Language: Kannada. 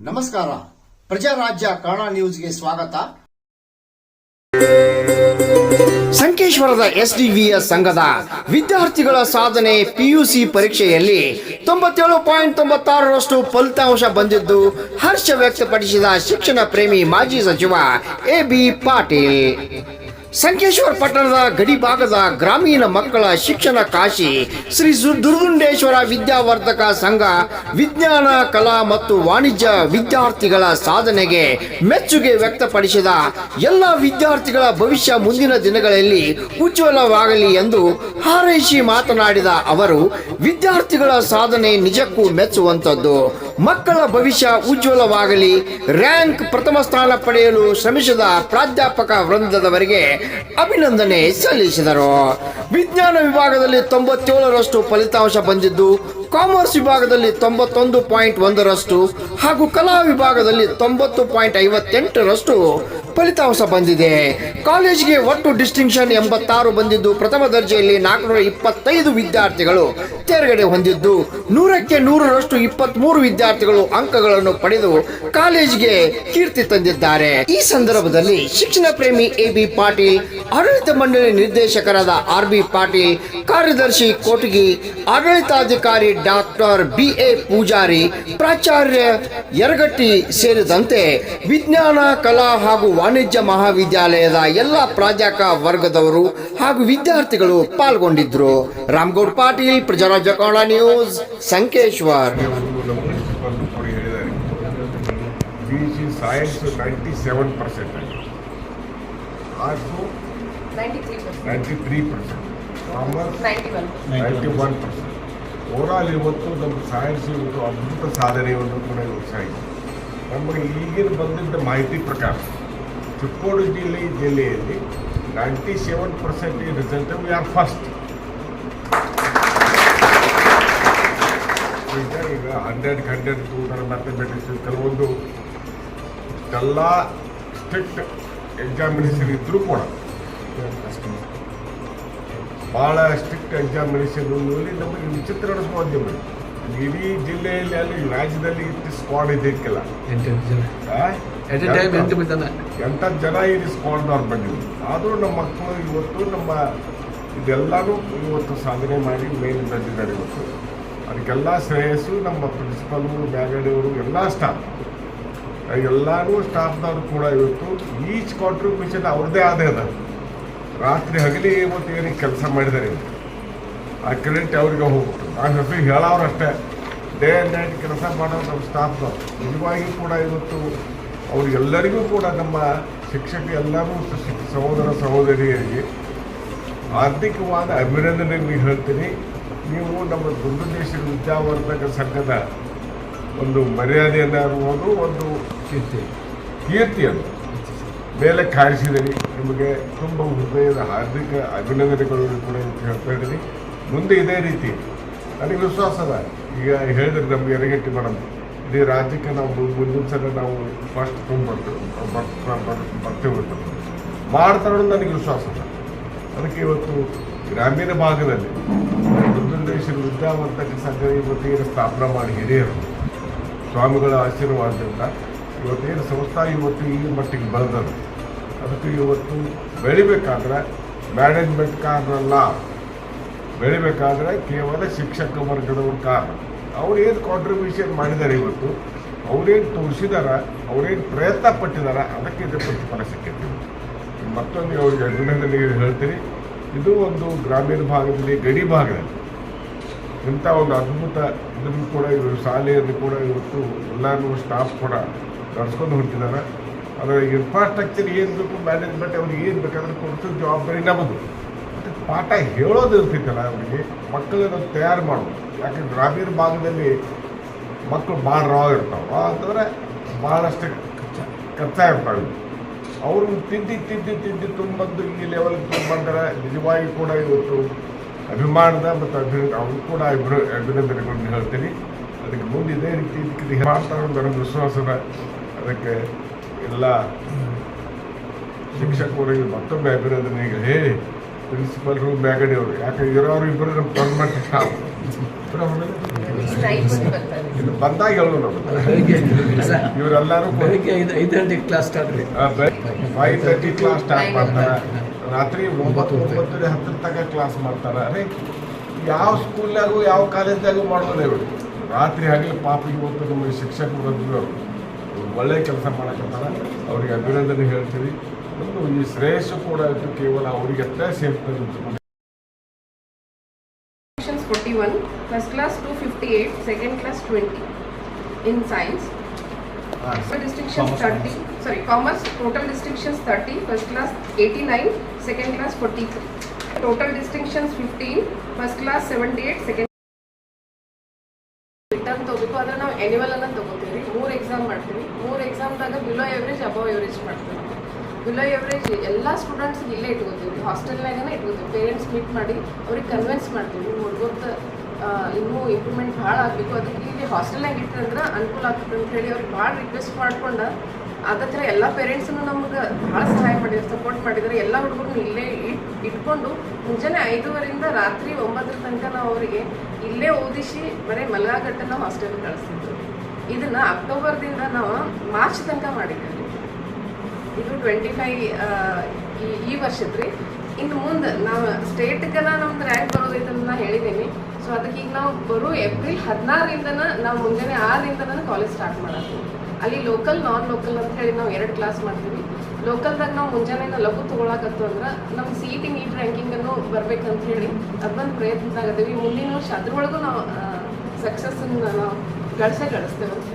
ನಮಸ್ಕಾರ, ಪ್ರಜಾರಾಜ್ಯ ಕನ್ನಡ ನ್ಯೂಸ್ಗೆ ಸ್ವಾಗತ. ಸಂಕೇಶ್ವರದ ಎಸ್ಡಿವಿಎಸ್ ಸಂಘದ ವಿದ್ಯಾರ್ಥಿಗಳ ಸಾಧನೆ ಪಿಯುಸಿ ಪರೀಕ್ಷೆಯಲ್ಲಿ 97.96% ಫಲಿತಾಂಶ ಬಂದಿದ್ದು ಹರ್ಷ ವ್ಯಕ್ತಪಡಿಸಿದ ಶಿಕ್ಷಣ ಪ್ರೇಮಿ ಮಾಜಿ ಸಚಿವ ಎಬಿ ಪಾಟೀಲ್. ಸಂಕೇಶ್ವರ ಪಟ್ಟಣದ ಗಡಿ ಭಾಗದ ಗ್ರಾಮೀಣ ಮಕ್ಕಳ ಶಿಕ್ಷಣ ಕಾಶಿ ಶ್ರೀ ದುರ್ಗುಂಡೇಶ್ವರ ವಿದ್ಯಾವರ್ಧಕ ಸಂಘ ವಿಜ್ಞಾನ, ಕಲಾ ಮತ್ತು ವಾಣಿಜ್ಯ ವಿದ್ಯಾರ್ಥಿಗಳ ಸಾಧನೆಗೆ ಮೆಚ್ಚುಗೆ ವ್ಯಕ್ತಪಡಿಸಿದ ಎಲ್ಲ ವಿದ್ಯಾರ್ಥಿಗಳ ಭವಿಷ್ಯ ಮುಂದಿನ ದಿನಗಳಲ್ಲಿ ಉಜ್ವಲವಾಗಲಿ ಎಂದು ಹಾರೈಸಿ ಮಾತನಾಡಿದ ಅವರು, ವಿದ್ಯಾರ್ಥಿಗಳ ಸಾಧನೆ ನಿಜಕ್ಕೂ ಮೆಚ್ಚುವಂಥದ್ದು. ಮಕ್ಕಳ ಭವಿಷ್ಯ ಉಜ್ವಲವಾಗಲಿ. ರ್ಯಾಂಕ್ ಪ್ರಥಮ ಸ್ಥಾನ ಪಡೆಯಲು ಶ್ರಮಿಸಿದ ಪ್ರಾಧ್ಯಾಪಕ ವೃಂದದವರಿಗೆ ಅಭಿನಂದನೆ ಸಲ್ಲಿಸಿದರು. ವಿಜ್ಞಾನ ವಿಭಾಗದಲ್ಲಿ 97% ಫಲಿತಾಂಶ ಬಂದಿದ್ದು, ಕಾಮರ್ಸ್ ವಿಭಾಗದಲ್ಲಿ 91.1% ಹಾಗೂ ಕಲಾ ವಿಭಾಗದಲ್ಲಿ 90.58% ಫಲಿತಾಂಶ ಬಂದಿದೆ. ಕಾಲೇಜಿಗೆ ಒಟ್ಟು ಡಿಸ್ಟಿಂಕ್ಷನ್ 86 ಬಂದಿದ್ದು, ಪ್ರಥಮ ದರ್ಜೆಯಲ್ಲಿ 425 ವಿದ್ಯಾರ್ಥಿಗಳು ತೇರ್ಗಡೆ ಹೊಂದಿದ್ದು, 100ಕ್ಕೆ 100ರಷ್ಟು 23 ವಿದ್ಯಾರ್ಥಿಗಳು ಅಂಕಗಳನ್ನು ಪಡೆದು ಕಾಲೇಜಿಗೆ ಕೀರ್ತಿ ತಂದಿದ್ದಾರೆ. ಈ ಸಂದರ್ಭದಲ್ಲಿ ಶಿಕ್ಷಣ ಪ್ರೇಮಿ ಎಬಿ ಪಾಟೀಲ್, ಆಡಳಿತ ಮಂಡಳಿ ನಿರ್ದೇಶಕರಾದ ಆರ್.ಬಿ. ಪಾಟೀಲ್, ಕಾರ್ಯದರ್ಶಿ ಕೋಟಗಿ, ಆಡಳಿತಾಧಿಕಾರಿ ಡಾಕ್ಟರ್ ಬಿ.ಎ. ಪೂಜಾರಿ, ಪ್ರಾಚಾರ್ಯ ಯರಗಟ್ಟಿ ಸೇರಿದಂತೆ ವಿಜ್ಞಾನ, ಕಲಾ ಹಾಗೂ ವಾಣಿಜ್ಯ ಮಹಾವಿದ್ಯಾಲಯದ ಎಲ್ಲ ಪ್ರಾಧ್ಯಾಪಕ ವರ್ಗದವರು ಹಾಗೂ ವಿದ್ಯಾರ್ಥಿಗಳು ಪಾಲ್ಗೊಂಡಿದ್ದರು. Ramagoud Patil, Prajarajya Kannada news, Sankeshwar. Science 97%, arts 93%, commerce 91%. Overall ಇವತ್ತು ನಮ್ಮ ಸೈನ್ಸ್ ಇವತ್ತು ಅದ್ಭುತ ಸಾಧನೆಯನ್ನು ಕೂಡ ಸಾಗಿದೆ. ನಮಗೆ ಈಗಿನ ಬಂದಿದ್ದ ಮಾಹಿತಿ ಪ್ರಕಾರ ಚಿಕ್ಕೋಡಿ ಜಿಲ್ಲೆಯಲ್ಲಿ 97% ರಿಸಲ್ಟ್ ವಿ ಆರ್ ಫಸ್ಟ್. ಈಗ 100 200 ಮ್ಯಾಥಮೆಟಿಕ್ಸ್ ಕೆಲವೊಂದು ಎಲ್ಲ ಸ್ಟ್ರಿಕ್ಟ್ ಎಕ್ಸಾಮಿನೇಷನ್ ಇದ್ದರೂ ಕೂಡ ಭಾಳ ಸ್ಟ್ರಿಕ್ಟ್ ಎಕ್ಸಾಮಿನೇಷನ್ನಲ್ಲಿ ನಮಗೆ ವಿಚಿತ್ರ ಅನಿಸ್ಬೋದು. ಇಡೀ ಜಿಲ್ಲೆಯಲ್ಲಿ ಅಲ್ಲಿ ರಾಜ್ಯದಲ್ಲಿ ಇಷ್ಟು ಸ್ಕ್ವಾಡ್ ಇದಕ್ಕಿಲ್ಲ. 8 ಜನ ಇಲ್ಲಿ ಸ್ಕ್ವಾಡ್ನವ್ರು ಬಂದಿದ್ರು. ಆದರೂ ನಮ್ಮ ಮಕ್ಕಳು ಇವತ್ತು ಇದೆಲ್ಲರೂ ಇವತ್ತು ಸಾಧನೆ ಮಾಡಿ ಮೇಲೆ ಬಂದಿದ್ದಾರೆ. ಇವತ್ತು ಅದಕ್ಕೆಲ್ಲ ಶ್ರೇಯಸ್ಸು ನಮ್ಮ ಪ್ರಿನ್ಸಿಪಲ್ರು, ಬ್ಯಾಗಡಿಯವರು, ಎಲ್ಲ ಸ್ಟಾಫ್, ಎಲ್ಲರೂ ಸ್ಟಾಫ್ನವರು ಕೂಡ ಇವತ್ತು ಈಚ್ ಕಾಂಟ್ರಿಬ್ಯೂಷನ್ ಅವ್ರದ್ದೇ ಆದ ರಾತ್ರಿ ಹಗಲಿ ಇವತ್ತು ಏನಕ್ಕೆ ಕೆಲಸ ಮಾಡಿದ್ದಾರೆ ಆ ಕ್ರೆಡಿಟ್ ಅವ್ರಿಗೆ ಹೋಗ್ಬಿಟ್ಟು ನಾನು ಹೆಸರು ಹೇಳೋರು ಅಷ್ಟೇ. ಡೇ ಆ್ಯಂಡ್ ನೈಟ್ ಕೆಲಸ ಮಾಡೋರು ನಮ್ಮ ಸ್ಟಾಫ್ನವ್ರು. ನಿಜವಾಗಿ ಕೂಡ ಇವತ್ತು ಅವ್ರಿಗೆಲ್ಲರಿಗೂ ಕೂಡ ನಮ್ಮ ಶಿಕ್ಷಕ ಎಲ್ಲರೂ ಸಹೋದರ ಸಹೋದರಿಯರಿಗೆ ಆರ್ಥಿಕವಾದ ಅಭಿನಂದನೆಗಳು ಹೇಳ್ತೀನಿ. ನೀವು ನಮ್ಮ ದುರ್ಗುಂಡೇಶ್ವರ ವಿದ್ಯಾವರ್ಧಕ ಸಂಘದ ಒಂದು ಮರ್ಯಾದೆಯನ್ನು ಅನ್ನೋದು ಒಂದು ಕೀರ್ತಿಯನ್ನು ಮೇಲೆ ಕಾಯಿಸಿದಿರಿ. ನಿಮಗೆ ತುಂಬ ಹೃದಯದ ಹಾರ್ದಿಕ ಅಭಿನಂದನೆಗಳು ಕೂಡ ಹೇಳ್ತಾ ಇದ್ದೀನಿ. ಮುಂದೆ ಇದೇ ರೀತಿ ನನಗೆ ವಿಶ್ವಾಸ ಅದ. ಈಗ ಹೇಳಿದ್ರೆ ನಮ್ಗೆ ಯರಗಟ್ಟಿ ಮೇಡಮ್, ಇಡೀ ರಾಜ್ಯಕ್ಕೆ ನಾವು ಮುಂದಿನ ಸಲ ನಾವು ಫಸ್ಟ್ ಬರ್ತೇವೆ ಮಾಡ್ತಾರೋ ನನಗೆ ವಿಶ್ವಾಸ ಅದ. ಅದಕ್ಕೆ ಇವತ್ತು ಗ್ರಾಮೀಣ ಭಾಗದಲ್ಲಿ ದುರ್ಗುಂಡೇಶ್ವರ ವಿದ್ಯಾವರ್ಧಕ ಸಂಘ ಇವತ್ತೇನು ಸ್ಥಾಪನೆ ಮಾಡಿ ಹಿರಿಯರು ಸ್ವಾಮಿಗಳ ಆಶೀರ್ವಾದದಿಂದ ಇವತ್ತೇನು ಸಂಸ್ಥೆ ಇವತ್ತು ಈ ಮಟ್ಟಿಗೆ ಬೆಳೆದದು. ಅದಕ್ಕೆ ಇವತ್ತು ಬೆಳಿಬೇಕಾದ್ರೆ ಮ್ಯಾನೇಜ್ಮೆಂಟ್ ಕಾರಣಲ್ಲ, ಬೆಳಿಬೇಕಾದ್ರೆ ಕೇವಲ ಶಿಕ್ಷಕ ವರ್ಗದವ್ರ ಕಾರಣ. ಅವ್ರೇನು ಕಾಂಟ್ರಿಬ್ಯೂಷನ್ ಮಾಡಿದ್ದಾರೆ, ಇವತ್ತು ಅವ್ರೇನು ತೋರಿಸಿದಾರ, ಅವ್ರೇನು ಪ್ರಯತ್ನ ಪಟ್ಟಿದ್ದಾರೆ, ಅದಕ್ಕೆ ಇದು ಪ್ರತಿಫಲ ಸಿಕ್ಕಿದೆ. ಮತ್ತೊಂದು ಅವ್ರಿಗೆ ಅಭಿನಂದನೆ ಹೇಳ್ತೀನಿ. ಇದು ಒಂದು ಗ್ರಾಮೀಣ ಭಾಗದಲ್ಲಿ, ಗಡಿ ಭಾಗದಲ್ಲಿ ಇಂಥ ಒಂದು ಅದ್ಭುತ ಇದನ್ನು ಕೂಡ ಇವರು ಶಾಲೆಯಲ್ಲಿ ಕೂಡ ಇವತ್ತು ಎಲ್ಲರೂ ಸ್ಟಾಫ್ ಕೂಡ ನಡೆಸ್ಕೊಂಡು ಹೊಂಟಿದ್ದಾರೆ. ಅದರ ಇನ್ಫ್ರಾಸ್ಟ್ರಕ್ಚರ್ ಏನು ಬೇಕು, ಮ್ಯಾನೇಜ್ಮೆಂಟ್ ಅವ್ರಿಗೆ ಏನು ಬೇಕಾದ್ರೆ ಕೊಡಿಸೋ ಜವಾಬ್ದಾರಿ ನಮ್ಮದು. ಮತ್ತು ಪಾಠ ಹೇಳೋದು ಇರ್ತಿತ್ತಲ್ಲ ಅವರಿಗೆ, ಮಕ್ಕಳನ್ನು ತಯಾರು ಮಾಡೋದು. ಯಾಕೆ ಗ್ರಾಮೀಣ ಭಾಗದಲ್ಲಿ ಮಕ್ಕಳು ಭಾಳ ರಾ ಇರ್ತಾವೆ, ಅಂತಂದರೆ ಭಾಳಷ್ಟು ಕಚ್ಚಾ ಇರ್ತಾವೆ. ಅವ್ರನ್ನ ತಿದ್ದಿ ತುಂಬಂದು ಈ ಲೆವೆಲ್ಗೆ ತುಂಬಂದ್ರೆ ನಿಜವಾಗಿ ಕೂಡ ಇವತ್ತು ಅಭಿಮಾನದ ಮತ್ತು ಅವ್ರು ಕೂಡ ಅಭಿನಂದನೆಗಳನ್ನು ಹೇಳ್ತೀನಿ. ಅದಕ್ಕೆ ಮುಂದೆ ಇದೇ ರೀತಿ ಇದಕ್ಕೆ ಮಾಡ್ತಾರೆ ನನಗೆ ವಿಶ್ವಾಸದ. ಅದಕ್ಕೆ ಎಲ್ಲ ಶಿಕ್ಷಕರಿಗೆ ಮತ್ತೊಮ್ಮೆ ಅಭಿನಂದನೆಗೆ ಹೇಳಿ ಪ್ರಿನ್ಸಿಪಲ್ರು ಬ್ಯಾಗಡಿ ಅವರು ಯಾಕೆ ಇರೋರು ಇಬ್ಬರು ನಮ್ಮ ಪರ್ಮನೆಂಟ್ ಸ್ಟಾಫ್ ಇದು ಬಂದಾಗ ಹೇಳು ನಾವು ಇವರೆಲ್ಲರೂ ಬೆಳಿಗ್ಗೆ 5 ಗಂಟೆಗೆ ಕ್ಲಾಸ್ ಸ್ಟಾರ್ಟ್ ರೀ. 5:30 ಕ್ಲಾಸ್ ಸ್ಟಾರ್ಟ್ ಮಾಡ್ತಾರೆ, ರಾತ್ರಿ 9:30 ತನಕ ಕ್ಲಾಸ್ ಮಾಡ್ತಾರೆ. ಅರೆ ಯಾವ ಸ್ಕೂಲ್ನಾಗೂ ಯಾವ ಕಾಲೇಜ್ನಾಗೂ ಮಾಡೋದೇ ಇವರು ರಾತ್ರಿ ಆಗಲಿ ಪಾಪ ಇವತ್ತು ನಮಗೆ ಶಿಕ್ಷಕರು ಬಂದರು ಒಳ್ಳೆಯ ಕೆಲಸ ಮಾಡಕತ್ತಾರ, ಅವ್ರಿಗೆ ಅಭಿನಂದನೆ ಹೇಳ್ತೀವಿ. ಒಂದು ಈ ಶ್ರೇಯಸ್ಸು ಕೂಡ ಇದು ಕೇವಲ ಅವರಿಗಷ್ಟೇ ಸೇರ್ತದೆ. 41, first class 258, second class 20 in science. Total distinctions 30, sorry, commerce, total distinctions 30, first class 89, second class 43. Total distinctions 15, first class 78, second return ತಗೋಬೇಕು. ಆದರೆ ನಾವು ಆ್ಯನ್ಯುವಲ್ ಅನ್ನ ತಗೋತೀವಿ, 3 ಎಕ್ಸಾಮ್ ಮಾಡ್ತೀವಿ. 3 ಎಕ್ಸಾಮ್ದಾಗ ಬಿಲೋ ಎವರೇಜ್ ಅಬವ್ ಎವರೇಜ್ ಮಾಡ್ತೀವಿ. ಬಿಲೋ ಎವರೇಜ್ ಎಲ್ಲ ಸ್ಟೂಡೆಂಟ್ಸ್ಗೆ ಇಲ್ಲೇ ಇಟ್ಕೋತೀವಿ, ಹಾಸ್ಟೆಲ್ನಾಗನೇ ಇಟ್ಕೋತೀವಿ. ಪೇರೆಂಟ್ಸ್ ಮೀಟ್ ಮಾಡಿ ಅವ್ರಿಗೆ ಕನ್ವಿನ್ಸ್ ಮಾಡ್ತೀವಿ, ಹುಡುಗರ್ದು ಇನ್ನೂ ಇಂಪ್ರೂವ್ಮೆಂಟ್ ಭಾಳ ಆಗಬೇಕು, ಅದಕ್ಕೆ ಇಲ್ಲಿ ಹಾಸ್ಟೆಲ್ನಾಗ ಇಟ್ಟಂದ್ರೆ ಅನುಕೂಲ ಆಗ್ತದೆ ಅಂತ ಹೇಳಿ ಅವ್ರಿಗೆ ಭಾಳ ರಿಕ್ವೆಸ್ಟ್ ಮಾಡ್ಕೊಂಡು ಅದೇ ಥರ ಎಲ್ಲ ಪೇರೆಂಟ್ಸನ್ನು ನಮ್ಗೆ ಭಾಳ ಸಹಾಯ ಮಾಡಿದ್ರು, ಸಪೋರ್ಟ್ ಮಾಡಿದ್ದಾರೆ. ಎಲ್ಲ ಹುಡುಗರನ್ನು ಇಲ್ಲೇ ಇಟ್ಕೊಂಡು ಮುಂಜಾನೆ 5:00 ರಾತ್ರಿ 9 ತನಕ ನಾವು ಅವರಿಗೆ ಇಲ್ಲೇ ಓದಿಸಿ ಬರೀ ಮಲಗಟ್ಟನ್ನು ಹಾಸ್ಟೆಲ್ಗೆ ಕಳಿಸ್ತಿದ್ವಿ. ಇದನ್ನು ಅಕ್ಟೋಬರ್ದಿಂದ ನಾವು ಮಾರ್ಚ್ ತನಕ ಮಾಡಿದ್ದೀವಿ. ಇದು 25 ಈ ವರ್ಷದ ರೀ. ಇನ್ನು ಮುಂದೆ ನಾವು ಸ್ಟೇಟ್ಗೆಲ್ಲ ನಮ್ದು ರ್ಯಾಂಕ್ ಬರೋದೈತೆ ಅಂತ ನಾನು ಹೇಳಿದ್ದೀನಿ. ಸೊ ಅದಕ್ಕೆ ಈಗ ನಾವು ಬರೋ ಏಪ್ರಿಲ್ 16ರಿಂದನ ನಾವು ಮುಂಜಾನೆ 6ರಿಂದನ ಕಾಲೇಜ್ ಸ್ಟಾರ್ಟ್ ಮಾಡೋದು. ಅಲ್ಲಿ ಲೋಕಲ್ ನಾನ್ ಲೋಕಲ್ ಅಂತ ಹೇಳಿ ನಾವು 2 ಕ್ಲಾಸ್ ಮಾಡ್ತೀವಿ. ಲೋಕಲ್ದಾಗ ನಾವು ಮುಂಜಾನೆ ಲಘು ತೊಗೊಳಕತ್ತು ಅಂದ್ರೆ ನಮ್ಮ CET ನೀಟ್ ರ್ಯಾಂಕಿಂಗನ್ನು ಬರ್ಬೇಕಂತ ಹೇಳಿ ಅದೊಂದು ಪ್ರಯತ್ನದಾಗತ್ತೀವಿ. ಮುಂದಿನ ವರ್ಷ ಅದ್ರೊಳಗೂ ನಾವು ಸಕ್ಸಸ್ಸನ್ನು ನಾವು ಗಳಿಸ್ತೇವೆ ಅಂತ